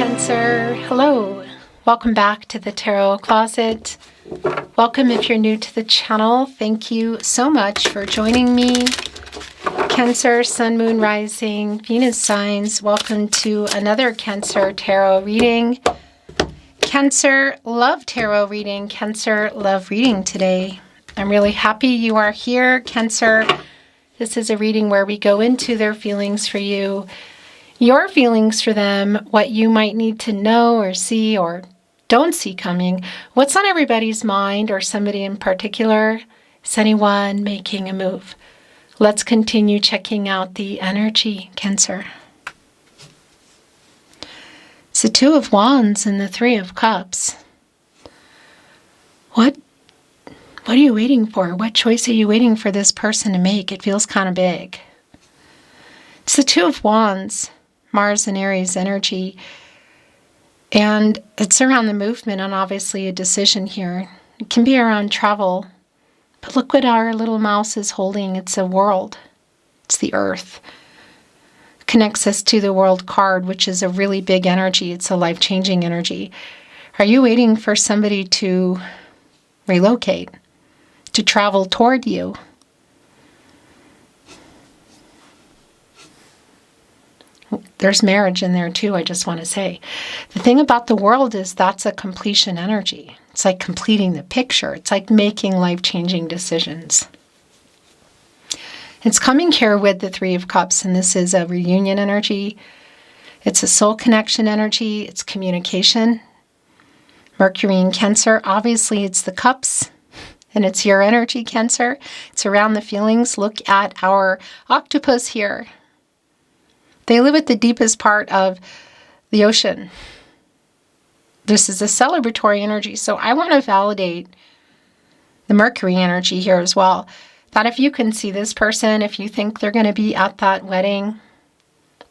Cancer. Hello. Welcome back to the Tarot Closet. Welcome if you're new to the channel. Thank you so much for joining me. Cancer, Sun, Moon, Rising, Venus signs. Welcome to another Cancer Tarot reading. Cancer, love tarot reading. Cancer, love reading today. I'm really happy you are here, Cancer. This is a reading where we go into their feelings for you, your feelings for them, what you might need to know or see or don't see coming, what's on everybody's mind or somebody in particular. Is anyone making a move? Let's continue checking out the energy, Cancer. It's the Two of Wands and the Three of Cups. What are you waiting for? What choice are you waiting for this person to make? It feels kind of big. It's the Two of Wands, Mars and Aries energy. And it's around the movement and obviously a decision here. It can be around travel. But look what our little mouse is holding. It's a world. It's the earth. It connects us to the world card, which is a really big energy. It's a life-changing energy. Are you waiting for somebody to relocate, to travel toward you? There's marriage in there too, I just want to say. The thing about the world is that's a completion energy. It's like completing the picture. It's like making life-changing decisions. It's coming here with the Three of Cups, and this is a reunion energy. It's a soul connection energy. It's communication. Mercury in Cancer. Obviously, it's the cups, and it's your energy, Cancer. It's around the feelings. Look at our octopus here. They live at the deepest part of the ocean. This is a celebratory energy, so I want to validate the Mercury energy here as well. That if you can see this person, if you think they're going to be at that wedding,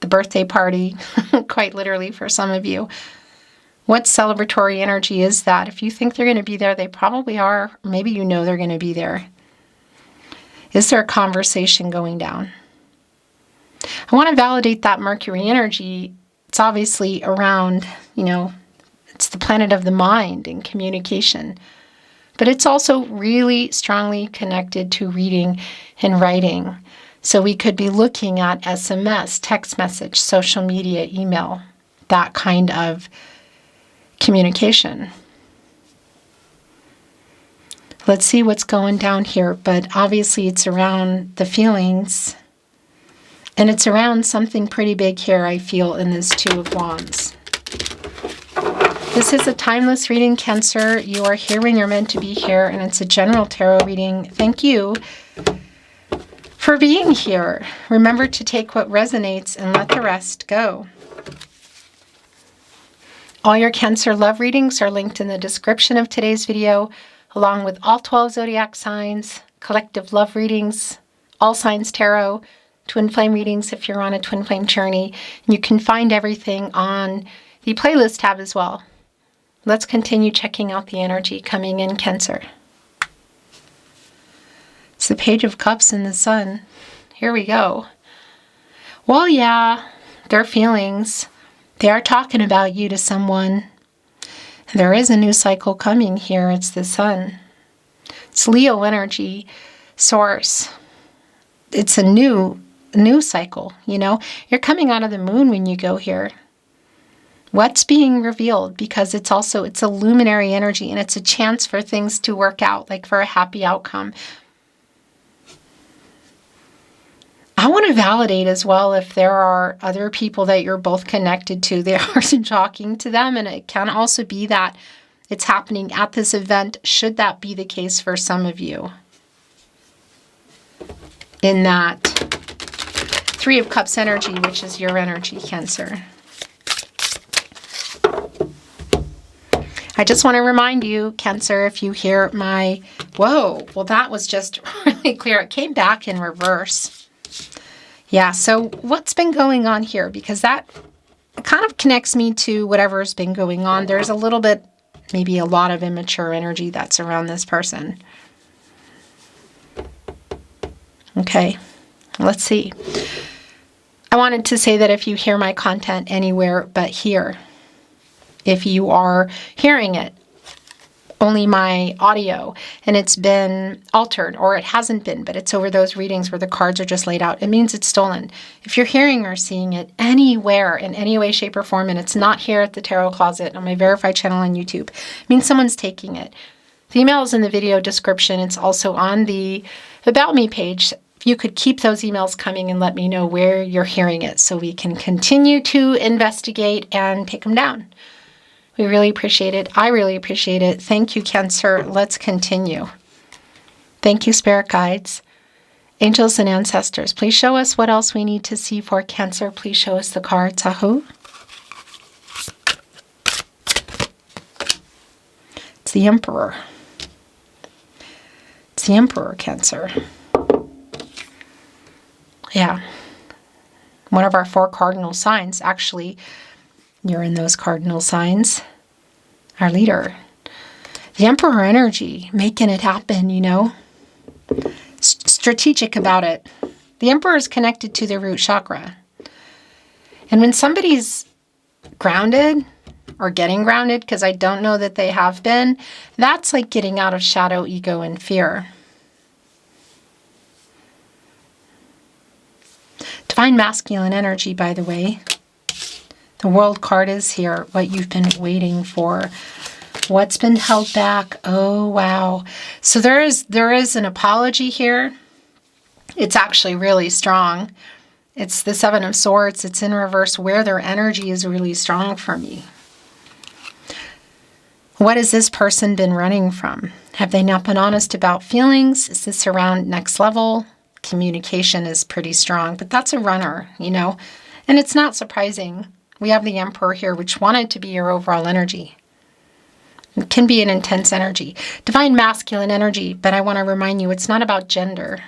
the birthday party, quite literally for some of you, what celebratory energy is that? If you think they're going to be there, they probably are. Maybe you know they're going to be there. Is there a conversation going down? I want to validate that Mercury energy. It's obviously around, it's the planet of the mind and communication. But it's also really strongly connected to reading and writing. So we could be looking at SMS, text message, social media, email, that kind of communication. Let's see what's going down here. But obviously it's around the feelings. And it's around something pretty big here, I feel, in this Two of Wands. This is a timeless reading, Cancer. You are here when you're meant to be here, and it's a general tarot reading. Thank you for being here. Remember to take what resonates and let the rest go. All your Cancer love readings are linked in the description of today's video, along with all 12 zodiac signs, collective love readings, all signs tarot, twin flame readings if you're on a twin flame journey. And you can find everything on the playlist tab as well. Let's continue checking out the energy coming in, Cancer. It's the Page of Cups and the Sun. Here we go. Well, yeah, their feelings. They are talking about you to someone. There is a new cycle coming here. It's the Sun. It's Leo energy, Source. It's a new cycle, You're coming out of the moon when you go here. What's being revealed? Because it's a luminary energy, and it's a chance for things to work out, like for a happy outcome. I want to validate as well if there are other people that you're both connected to. They are talking to them, and it can also be that it's happening at this event, should that be the case for some of you. In that Three of Cups energy, which is your energy, Cancer. I just want to remind you, Cancer, if you hear my, whoa, well, that was just really clear. It came back in reverse. Yeah, so what's been going on here? Because that kind of connects me to whatever's been going on. There's a little bit, maybe a lot of immature energy that's around this person. Okay, let's see. I wanted to say that if you hear my content anywhere but here, if you are hearing it, only my audio, and it's been altered, or it hasn't been, but it's over those readings where the cards are just laid out, it means it's stolen. If you're hearing or seeing it anywhere, in any way, shape, or form, and it's not here at the Tarot Closet on my verified channel on YouTube, it means someone's taking it. The email is in the video description. It's also on the About Me page. You could keep those emails coming and let me know where you're hearing it so we can continue to investigate and take them down. We really appreciate it. I really appreciate it. Thank you, Cancer. Let's continue. Thank you, Spirit Guides, Angels, and Ancestors. Please show us what else we need to see for Cancer. Please show us the cards. Ahu. It's the Emperor. It's the Emperor, Cancer. Yeah. One of our 4 cardinal signs. Actually, you're in those cardinal signs. Our leader. The Emperor energy, making it happen, you know. Strategic about it. The Emperor is connected to the root chakra. And when somebody's grounded or getting grounded, because I don't know that they have been, that's like getting out of shadow, ego, and fear. Divine masculine energy, by the way. The World card is here, what you've been waiting for. What's been held back? Oh, wow. So there is an apology here. It's actually really strong. It's the 7 of Swords. It's in reverse, where their energy is really strong for me. What has this person been running from? Have they not been honest about feelings? Is this around next level? Communication is pretty strong, but that's a runner, you know. And it's not surprising. We have the Emperor here, which wanted to be your overall energy. It can be an intense energy. Divine masculine energy, but I want to remind you, it's not about gender.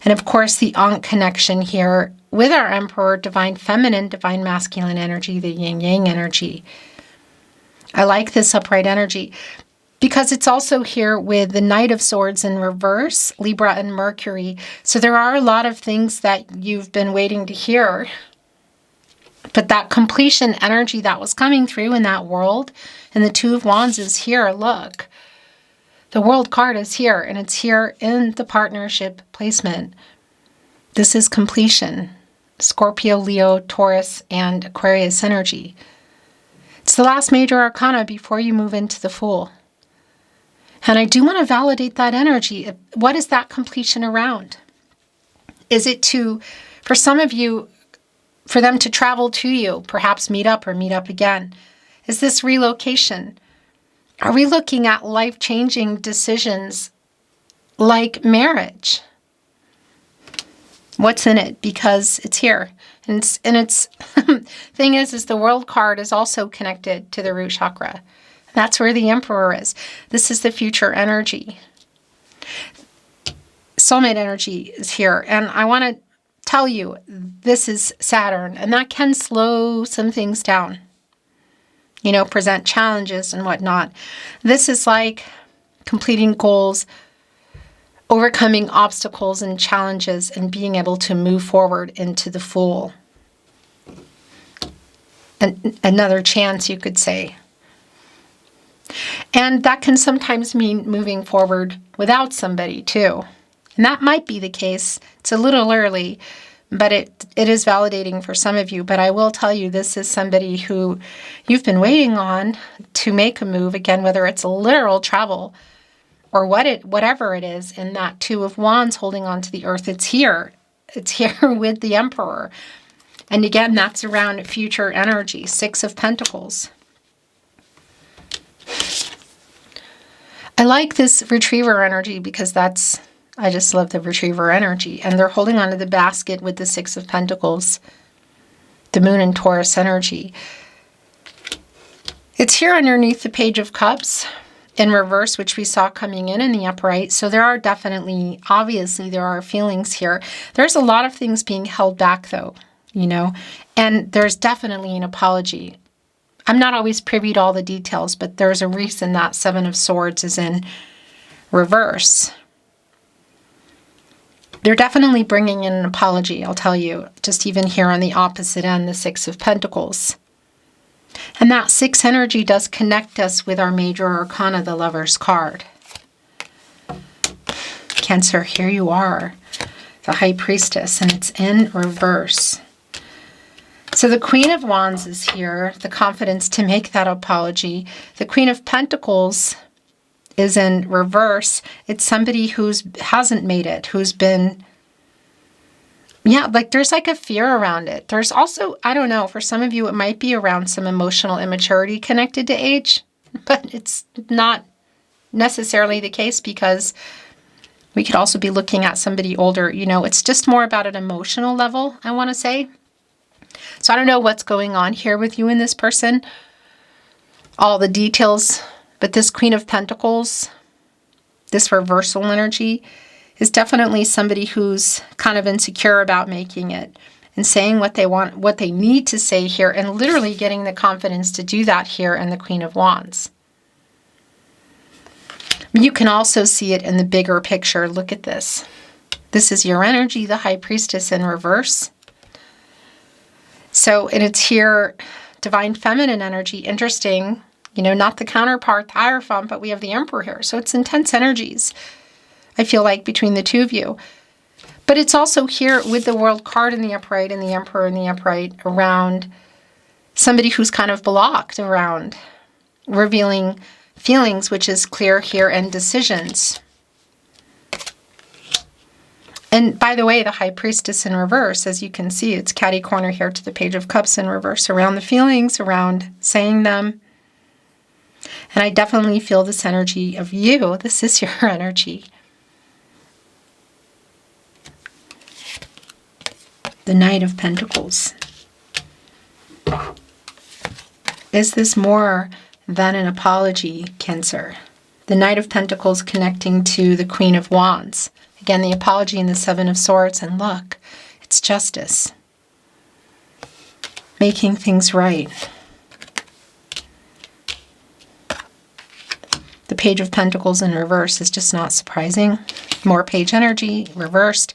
And of course, the Ankh connection here with our Emperor, divine feminine, divine masculine energy, the yin-yang energy. I like this upright energy because it's also here with the Knight of Swords in reverse, Libra and Mercury. So there are a lot of things that you've been waiting to hear. But that completion energy that was coming through in that world, and the 2 of Wands is here, look. The World card is here, and it's here in the partnership placement. This is completion. Scorpio, Leo, Taurus, and Aquarius energy. It's the last major arcana before you move into the Fool. And I do want to validate that energy. What is that completion around? Is it to, for some of you, for them to travel to you, perhaps meet up or meet up again? Is this relocation? Are we looking at life-changing decisions like marriage? What's in it? Because it's here. And it's thing is the World card is also connected to the root chakra. That's where the Emperor is. This is the future energy. Soulmate energy is here. And I want to tell you, this is Saturn, and that can slow some things down, you know, present challenges and whatnot. This is like completing goals, overcoming obstacles and challenges, and being able to move forward into the Fool. And another chance, you could say. And that can sometimes mean moving forward without somebody too. And that might be the case. It's a little early, but it is validating for some of you. But I will tell you, this is somebody who you've been waiting on to make a move, again, whether it's a literal travel or whatever it is. And that 2 of Wands holding on to the earth, it's here. It's here with the Emperor. And again, that's around future energy, 6 of Pentacles. I like this Retriever energy because I just love the Retriever energy. And they're holding onto the basket with the 6 of Pentacles, the Moon and Taurus energy. It's here underneath the Page of Cups in reverse, which we saw coming in the upright. So there are definitely, obviously, there are feelings here. There's a lot of things being held back, though, you know, and there's definitely an apology. I'm not always privy to all the details, but there's a reason that 7 of Swords is in reverse. They're definitely bringing in an apology, I'll tell you, just even here on the opposite end, the 6 of Pentacles. And that 6 energy does connect us with our major arcana, the Lover's card. Cancer, here you are, the High Priestess, and it's in reverse. So the Queen of Wands is here, the confidence to make that apology. The Queen of Pentacles is in reverse. It's somebody who hasn't made it, who's been, like there's like a fear around it. There's also, I don't know, for some of you it might be around some emotional immaturity connected to age, but it's not necessarily the case, because we could also be looking at somebody older. It's just more about an emotional level, I want to say. So I don't know what's going on here with you and this person, all the details, but this Queen of Pentacles, this reversal energy, is definitely somebody who's kind of insecure about making it and saying what they want, what they need to say here, and literally getting the confidence to do that here in the Queen of Wands. You can also see it in the bigger picture. Look at this. This is your energy, the High Priestess in reverse. So, and it's here, Divine Feminine energy. Interesting, not the counterpart, the Hierophant, but we have the Emperor here. So it's intense energies, I feel like, between the two of you. But it's also here with the World card in the upright and the Emperor in the upright around somebody who's kind of blocked around revealing feelings, which is clear here, and decisions. And by the way, the High Priestess in reverse, as you can see, it's catty corner here to the Page of Cups in reverse, around the feelings, around saying them. And I definitely feel this energy of you. This is your energy. The Knight of Pentacles. Is this more than an apology, Cancer? The Knight of Pentacles connecting to the Queen of Wands. Again, the apology and the Seven of Swords. And look, it's justice. Making things right. The Page of Pentacles in reverse is just not surprising. More page energy, reversed.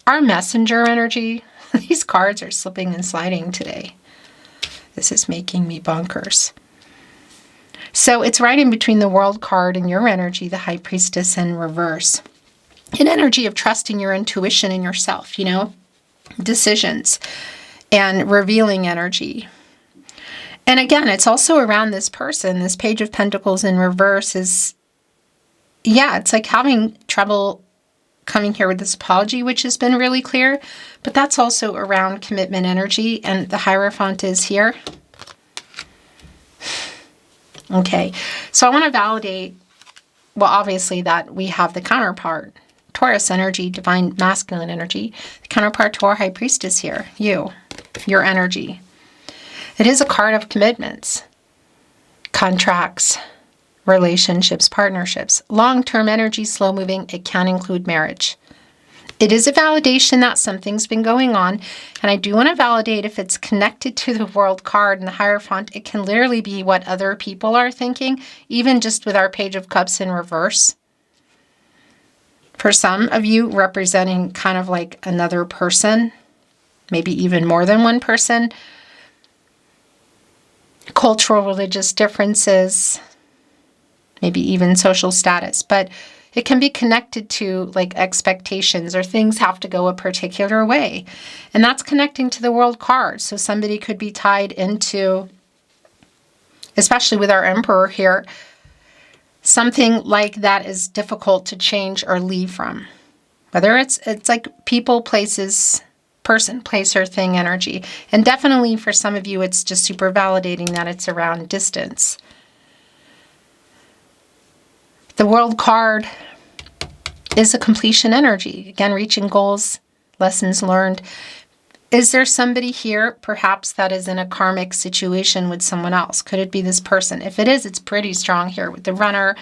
Our messenger energy. These cards are slipping and sliding today. This is making me bonkers. So it's right in between the World card and your energy, the High Priestess in reverse. An energy of trusting your intuition and yourself, decisions and revealing energy. And again, it's also around this person. This Page of Pentacles in reverse is, it's like having trouble coming here with this apology, which has been really clear, but that's also around commitment energy, and the Hierophant is here. Okay, so I want to validate, well, obviously that we have the counterpart, Taurus energy, divine masculine energy. The counterpart to our High Priestess here, your energy. It is a card of commitments, contracts, relationships, partnerships, long-term energy, slow-moving. It can include marriage. It is a validation that something's been going on, and I do want to validate if it's connected to the World card and the Hierophant. It can literally be what other people are thinking, even just with our Page of Cups in reverse. For some of you, representing kind of like another person, maybe even more than one person. Cultural, religious differences, maybe even social status, but it can be connected to like expectations, or things have to go a particular way. And that's connecting to the World card. So somebody could be tied into, especially with our Emperor here, something like that is difficult to change or leave from. Whether it's like people, places, person, place, or thing energy. And definitely for some of you, it's just super validating that it's around distance. The World card is a completion energy. Again, reaching goals, lessons learned. Is there somebody here, perhaps, that is in a karmic situation with someone else? Could it be this person? If it is, it's pretty strong here with the Runner,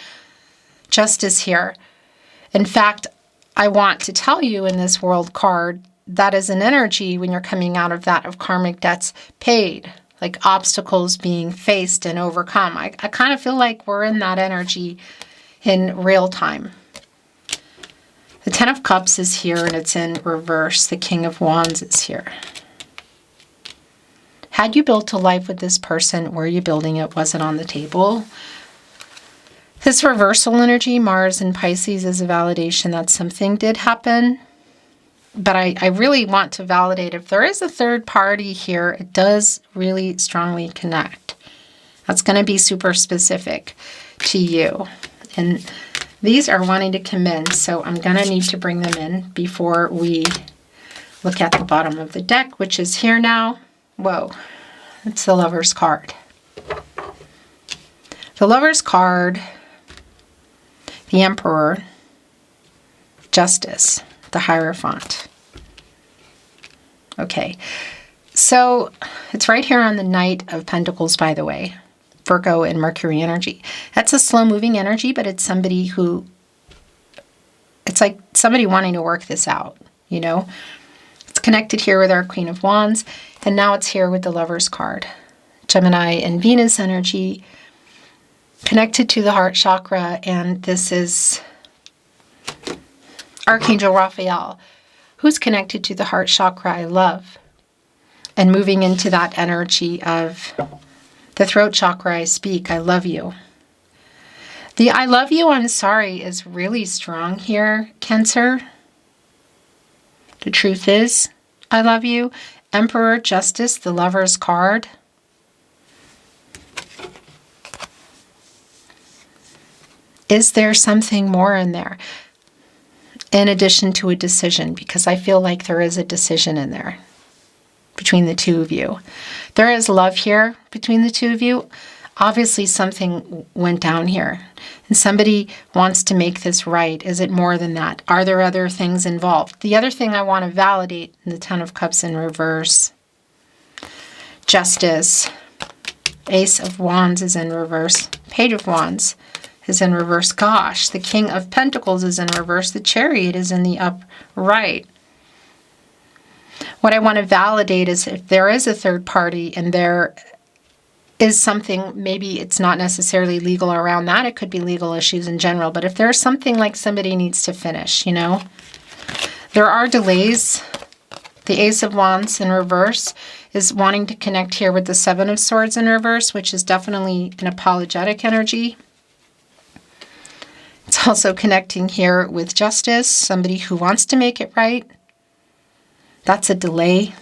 Justice here. In fact, I want to tell you in this World card, that is an energy when you're coming out of that of karmic debts paid, like obstacles being faced and overcome. I kind of feel like we're in that energy in real time. The Ten of Cups is here and it's in reverse. The King of Wands is here. Had you built a life with this person? Were you building it? Was it on the table? This reversal energy, Mars and Pisces, is a validation that something did happen. But I really want to validate if there is a third party here, it does really strongly connect. That's going to be super specific to you. And these are wanting to come in, so I'm going to need to bring them in before we look at the bottom of the deck, which is here now. Whoa, it's the Lover's card. The Lover's card, the Emperor, Justice, the Hierophant. Okay, so it's right here on the Knight of Pentacles, by the way. Virgo and Mercury energy. That's a slow-moving energy, but it's somebody who, it's like somebody wanting to work this out, you know? It's connected here with our Queen of Wands, and now it's here with the Lover's card. Gemini and Venus energy, connected to the heart chakra, and this is Archangel Raphael, who's connected to the heart chakra, I love, and moving into that energy of the throat chakra, I speak, I love you. The I love you, I'm sorry is really strong here, Cancer. The truth is, I love you. Emperor, Justice, the Lover's card. Is there something more in there? In addition to a decision, because I feel like there is a decision in there between the two of you. There is love here between the two of you. Obviously something went down here and somebody wants to make this right. Is it more than that? Are there other things involved? The other thing I want to validate in the Ten of Cups in reverse, Justice, Ace of Wands is in reverse, Page of Wands is in reverse. Gosh, the King of Pentacles is in reverse. The Chariot is in the upright. What I want to validate is if there is a third party and there is something, maybe it's not necessarily legal around that. It could be legal issues in general. But if there's something like somebody needs to finish, you know, there are delays. The Ace of Wands in reverse is wanting to connect here with the Seven of Swords in reverse, which is definitely an apologetic energy. It's also connecting here with Justice, somebody who wants to make it right. That's a delay.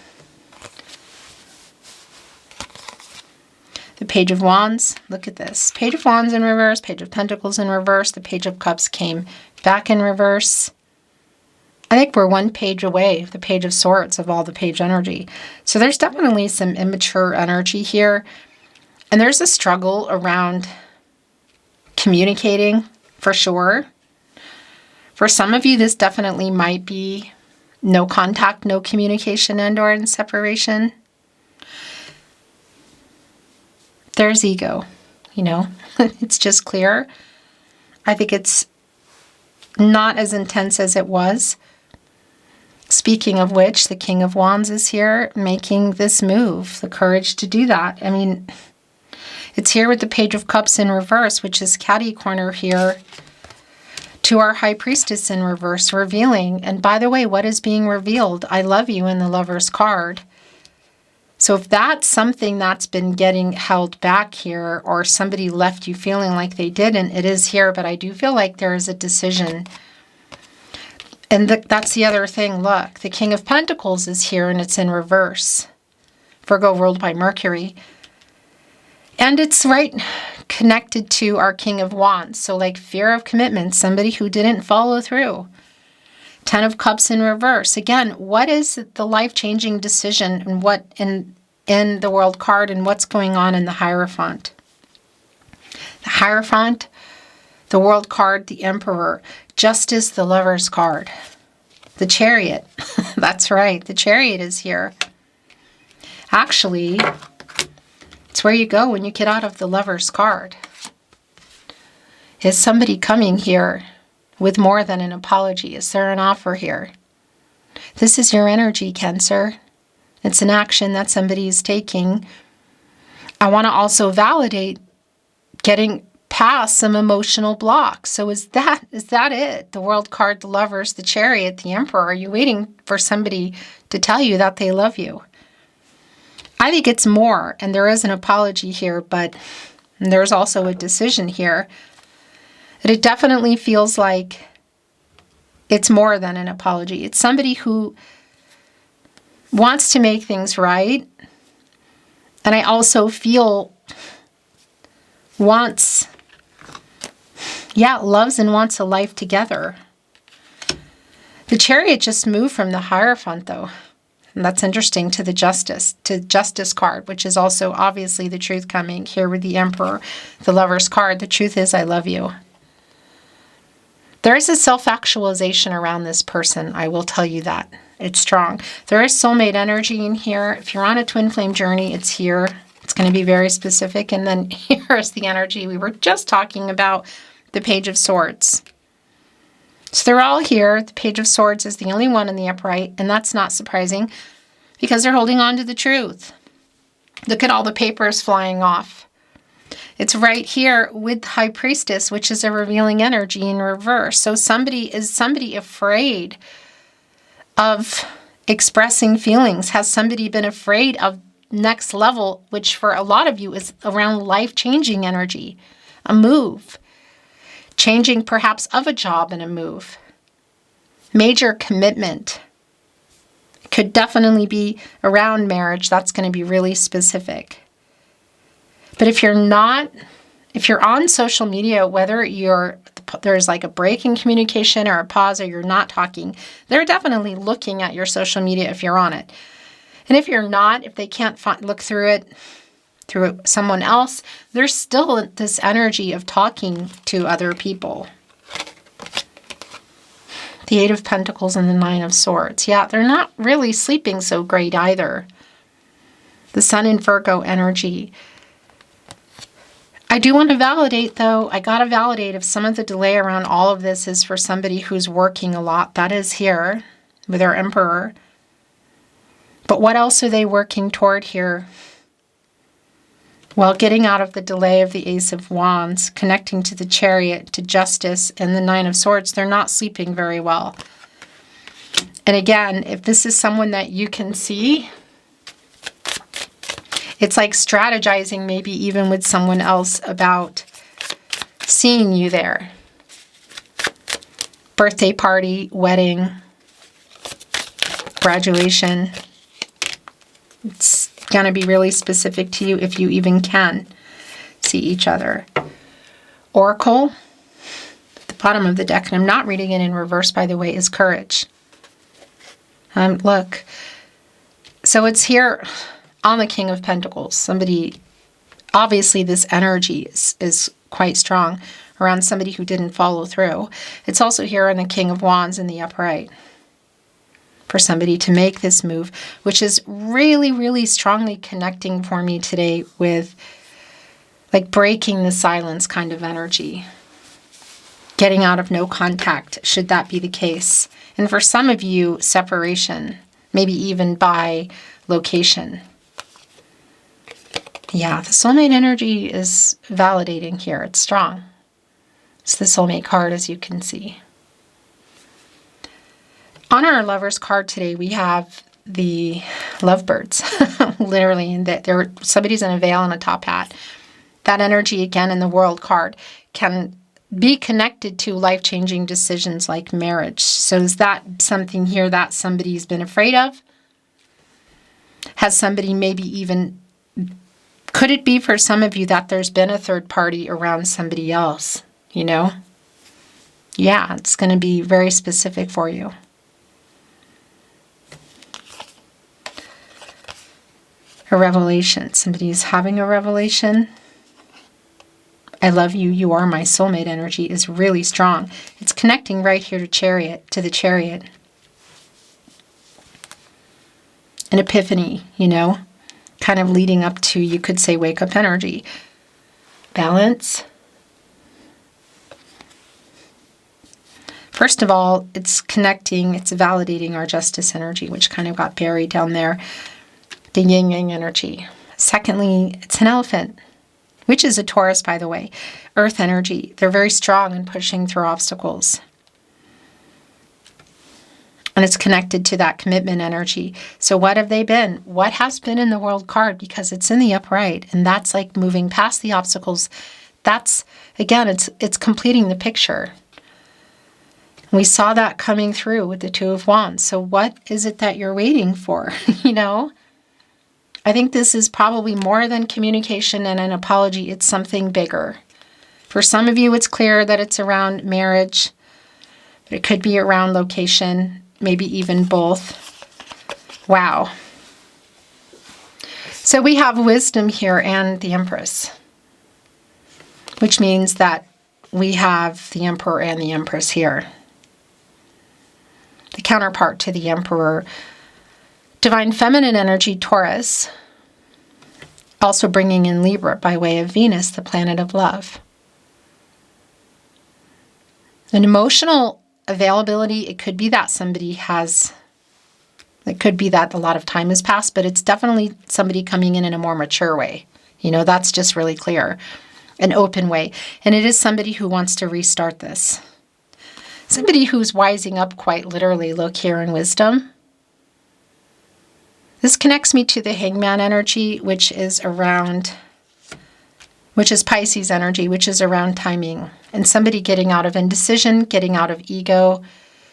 The Page of Wands, look at this. Page of Wands in reverse, Page of Pentacles in reverse. The Page of Cups came back in reverse. I think we're one page away, the Page of Swords, of all the page energy. So there's definitely some immature energy here. And there's a struggle around communicating, for sure. For some of you, this definitely might be no contact, no communication, and or in separation. There's ego, you know. It's just clear. I think it's not as intense as it was. Speaking of which, the King of Wands is here making this move, the courage to do that. I mean, it's here with the Page of Cups in reverse, which is catty corner here to our High Priestess in reverse, revealing. And by the way, what is being revealed? I love you in the Lover's card. So if that's something that's been getting held back here, or somebody left you feeling like they didn't, it is here, but I do feel like there is a decision. And that's the other thing. Look, the King of Pentacles is here and it's in reverse. Virgo ruled by Mercury. And it's right connected to our King of Wands. So like fear of commitment, somebody who didn't follow through. Ten of Cups in reverse. Again, what is the life-changing decision and what in the World card and what's going on in the Hierophant? The Hierophant, the World card, the Emperor, Justice, the Lover's card, the Chariot. That's right, the Chariot is here. Actually, it's where you go when you get out of the Lover's card. Is somebody coming here with more than an apology? Is there an offer here? This is your energy, Cancer. It's an action that somebody is taking. I want to also validate getting past some emotional blocks. So is that it? The World card, the Lovers, the Chariot, the Emperor. Are you waiting for somebody to tell you that they love you? I think it's more, and there is an apology here, but there's also a decision here. That it definitely feels like it's more than an apology. It's somebody who wants to make things right. And I also feel loves and wants a life together. The Chariot just moved from the Hierophant, though. And that's interesting, to the Justice card, which is also obviously the truth coming here with the Emperor, the Lover's card. The truth is, I love you. There is a self-actualization around this person. I will tell you that. It's strong. There is soulmate energy in here. If you're on a twin flame journey, it's here. It's going to be very specific. And then here's the energy we were just talking about, the Page of Swords. So they're all here. The Page of Swords is the only one in the upright, and that's not surprising because they're holding on to the truth. Look at all the papers flying off. It's right here with High Priestess, which is a revealing energy in reverse. So somebody afraid of expressing feelings? Has somebody been afraid of next level, which for a lot of you is around life-changing energy, a move, changing perhaps of a job and a move, major commitment? It could definitely be around marriage. That's going to be really specific. But if you're on social media, whether there's like a break in communication or a pause, or you're not talking, they're definitely looking at your social media if you're on it. And if you're not, if they can't look through it through someone else, there's still this energy of talking to other people. The Eight of Pentacles and the Nine of Swords. Yeah, they're not really sleeping so great either. The Sun in Virgo energy. I do want to validate, though. I got to validate if some of the delay around all of this is for somebody who's working a lot. That is here with our Emperor. But what else are they working toward here? Well, getting out of the delay of the Ace of Wands, connecting to the Chariot, to Justice, and the Nine of Swords, they're not sleeping very well. And again, if this is someone that you can see, it's like strategizing maybe even with someone else about seeing you there. Birthday party, wedding, graduation. It's going to be really specific to you if you even can see each other. Oracle, at the bottom of the deck, and I'm not reading it in reverse, by the way, is Courage. Look. So it's here on the King of Pentacles. Somebody, obviously this energy is quite strong around somebody who didn't follow through. It's also here on the King of Wands in the upright. For somebody to make this move, which is really, really strongly connecting for me today with like breaking the silence kind of energy. Getting out of no contact, should that be the case. And for some of you, separation, maybe even by location. Yeah, the soulmate energy is validating here. It's strong. It's the soulmate card, as you can see. On our Lover's card today, we have the lovebirds, literally, and that somebody's in a veil and a top hat. That energy, again, in the World card, can be connected to life-changing decisions like marriage. So is that something here that somebody's been afraid of? Has somebody maybe even... Could it be for some of you that there's been a third party around somebody else, you know? Yeah, it's going to be very specific for you. A revelation. Somebody's having a revelation. I love you. You are my soulmate energy is really strong. It's connecting right here to the Chariot. An epiphany, you know, kind of leading up to, you could say, wake up energy. Balance. First of all, it's connecting, it's validating our Justice energy, which kind of got buried down there. The yin-yang energy. Secondly, it's an elephant, which is a Taurus, by the way. Earth energy. They're very strong in pushing through obstacles. And it's connected to that commitment energy. So what have they been? What has been in the World card? Because it's in the upright. And that's like moving past the obstacles. That's, again, it's completing the picture. We saw that coming through with the Two of Wands. So what is it that you're waiting for? You know? I think this is probably more than communication and an apology. It's something bigger. For some of you, it's clear that it's around marriage. But it could be around location. Maybe even both. Wow. So we have wisdom here and the Empress, which means that we have the Emperor and the Empress here. The counterpart to the Emperor, Divine Feminine energy, Taurus, also bringing in Libra by way of Venus, the planet of love. An emotional availability, it could be that somebody has, it could be that a lot of time has passed, but it's definitely somebody coming in a more mature way. You know, that's just really clear. An open way. And it is somebody who wants to restart this. Somebody who's wising up quite literally. Look here in wisdom. This connects me to the Hangman energy, which is Pisces energy, which is around timing. And somebody getting out of indecision, getting out of ego,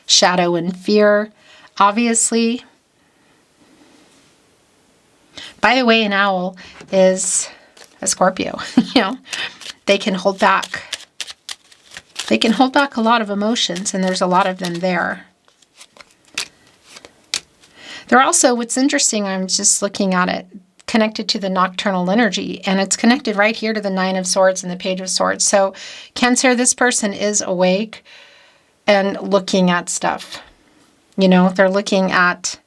shadow, and fear. Obviously, by the way, an owl is a Scorpio. You know, they can hold back. They can hold back a lot of emotions, and there's a lot of them there. They're also, what's interesting, I'm just looking at it, connected to the nocturnal energy, and it's connected right here to the Nine of Swords and the Page of Swords. So Cancer, this person is awake and looking at stuff. You know, they're looking at,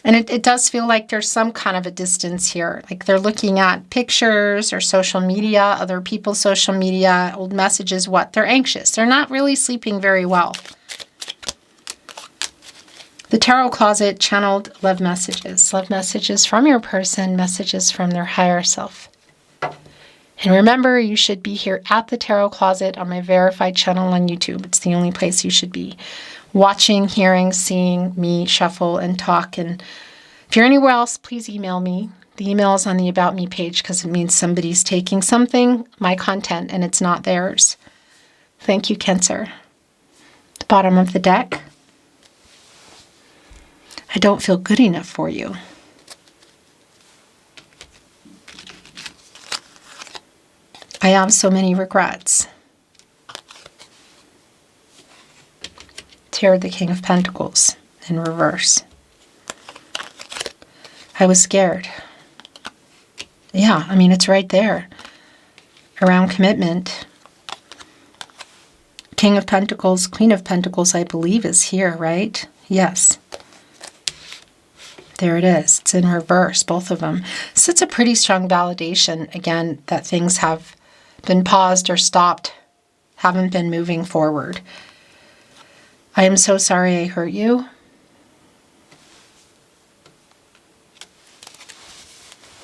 and it does feel like there's some kind of a distance here. Like they're looking at pictures or social media, other people's social media, old messages, what? They're anxious. They're not really sleeping very well. The Tarot Closet channeled love messages from your person, messages from their higher self. And remember, you should be here at the Tarot Closet on my verified channel on YouTube. It's the only place you should be watching, hearing, seeing me shuffle and talk. And if you're anywhere else, please email me. The email is on the About Me page because it means somebody's taking something, my content, and it's not theirs. Thank you, Cancer. The bottom of the deck. I don't feel good enough for you. I have so many regrets. Here, the King of Pentacles in reverse. I was scared. Yeah, I mean, it's right there. Around commitment. King of Pentacles, Queen of Pentacles, I believe, is here, right? Yes. There it is. It's in reverse, both of them. So it's a pretty strong validation, again, that things have been paused or stopped, haven't been moving forward. I am so sorry I hurt you.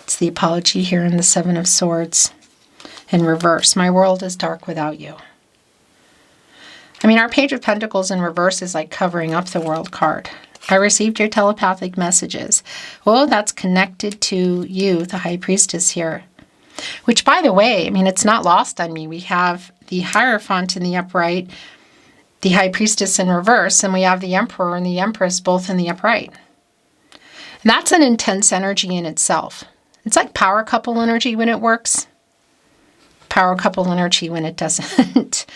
It's the apology here in the Seven of Swords in reverse. My world is dark without you. I mean, our Page of Pentacles in reverse is like covering up the World card. I received your telepathic messages. Oh, that's connected to you, the High Priestess here. Which, by the way, I mean, it's not lost on me. We have the Hierophant in the upright, the High Priestess in reverse, and we have the Emperor and the Empress both in the upright. And that's an intense energy in itself. It's like power couple energy when it works. Power couple energy when it doesn't.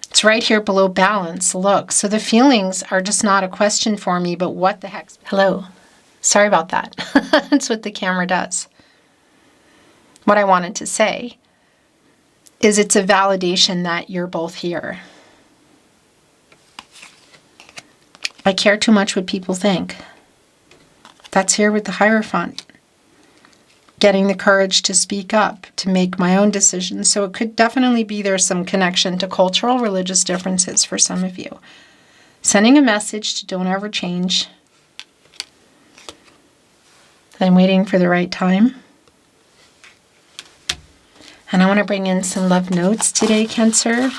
It's right here below balance. Look, so the feelings are just not a question for me, but what the heck? Hello. Sorry about that. That's what the camera does. What I wanted to say is it's a validation that you're both here. I care too much what people think. That's here with the Hierophant. Getting the courage to speak up, to make my own decisions. So it could definitely be there's some connection to cultural, religious differences for some of you. Sending a message to don't ever change. I'm waiting for the right time. And I want to bring in some love notes today, Cancer.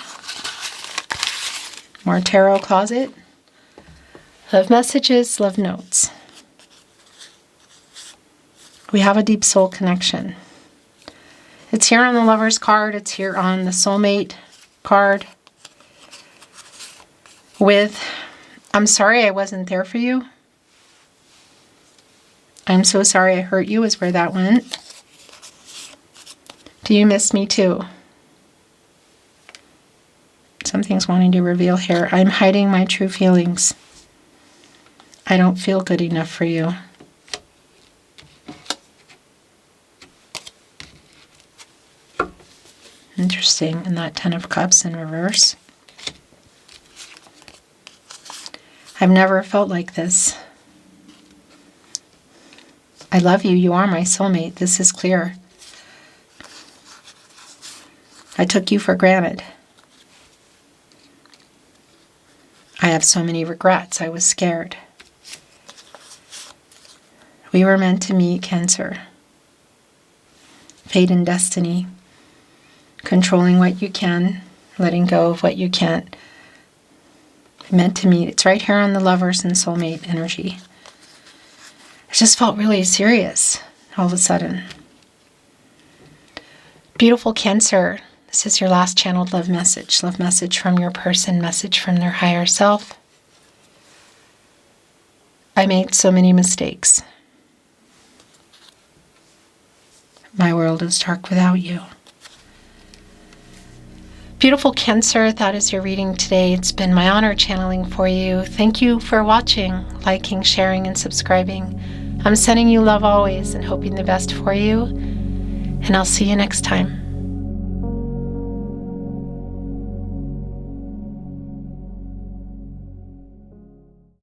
More Tarot Closet. Love messages, love notes. We have a deep soul connection. It's here on the Lover's card. It's here on the Soulmate card. With, I'm sorry I wasn't there for you. I'm so sorry I hurt you is where that went. Do you miss me too? Something's wanting to reveal here. I'm hiding my true feelings. I don't feel good enough for you. Interesting. And that Ten of Cups in reverse. I've never felt like this. I love you. You are my soulmate. This is clear. I took you for granted. I have so many regrets. I was scared. We were meant to meet, Cancer. Fate and destiny. Controlling what you can, letting go of what you can't. Meant to meet. It's right here on the Lovers and Soulmate energy. It just felt really serious all of a sudden. Beautiful Cancer. This is your last channeled love message. Love message from your person, message from their higher self. I made so many mistakes. My world is dark without you. Beautiful Cancer, that is your reading today. It's been my honor channeling for you. Thank you for watching, liking, sharing, and subscribing. I'm sending you love always and hoping the best for you. And I'll see you next time.